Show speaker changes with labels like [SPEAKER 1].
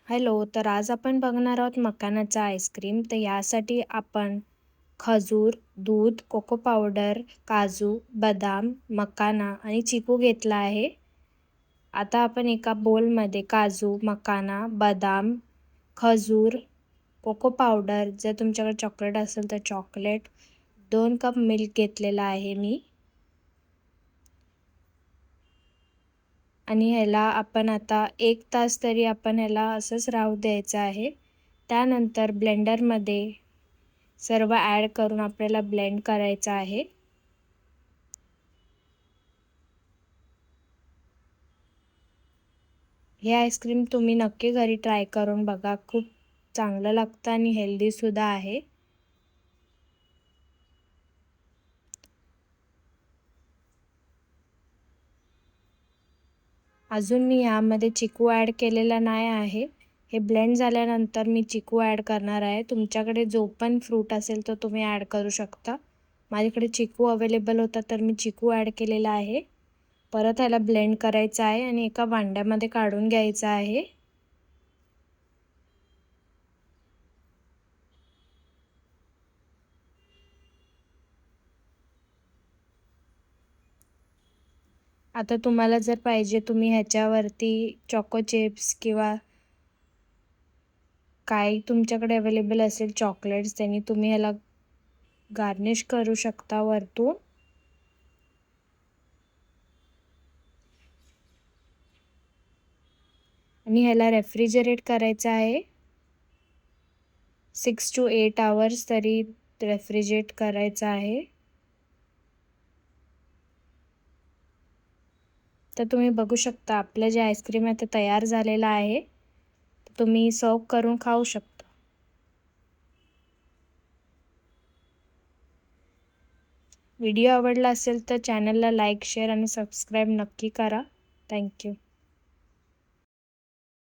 [SPEAKER 1] Hello, तर आज आपण बघणार आहोत मखानाचा आईस्क्रीम. तर यासाठी आपण खजूर, दूध, कोको पावडर, काजू, बदाम, मखाना आणि चिकू घेतला आहे. आता आपण एका बोलमध्ये काजू, मखाना, बदाम, खजूर, कोको पावडर, जर तुमच्याकडे चॉकलेट असेल तर चॉकलेट, 2 कप मिल्क घेतलेला आहे मी. आणि ह्याला आपण आता 1 तास तरी आपण ह्याला असंच राहू द्यायचं आहे. त्यानंतर ब्लेंडरमध्ये सर्व ॲड करून आपल्याला ब्लेंड करायचं आहे. हे आईस्क्रीम तुम्ही नक्की घरी ट्राय करून बघा. खूप चांगलं लागतं आणि हेल्दीसुद्धा आहे. अजून मी यामध्ये चिकू ॲड केलेला नाही आहे. हे ब्लेंड झाल्यानंतर मी चिकू ॲड करणार आहे. तुमच्याकडे जो पण फ्रूट असेल तो तुम्ही ॲड करू शकता. माझ्याकडे चिकू अवेलेबल होता तर मी चिकू ॲड केलेला आहे. परत ह्याला ब्लेंड करायचं आहे आणि एका भांड्यामध्ये काढून घ्यायचं आहे. आता तुम्हाला जर पाहिजे तुम्ही ह्याच्यावरती चॉको चिप्स किंवा काय तुमच्याकडे अवेलेबल असेल चॉकलेट्स त्यांनी तुम्ही ह्याला गार्निश करू शकता वरतून. आणि ह्याला रेफ्रिजरेट करायचं आहे. 6 to 8 आवर्स तरी रेफ्रिजरेट करायचं आहे. तर तुम्ही बघू शकता आपलं जे आईस्क्रीम आहे ते तयार झालेलं आहे. तुम्ही सर्व करून खाऊ शकता. व्हिडिओ आवडला असेल तर चॅनलला लाईक, शेअर आणि सबस्क्राईब नक्की करा. थँक्यू.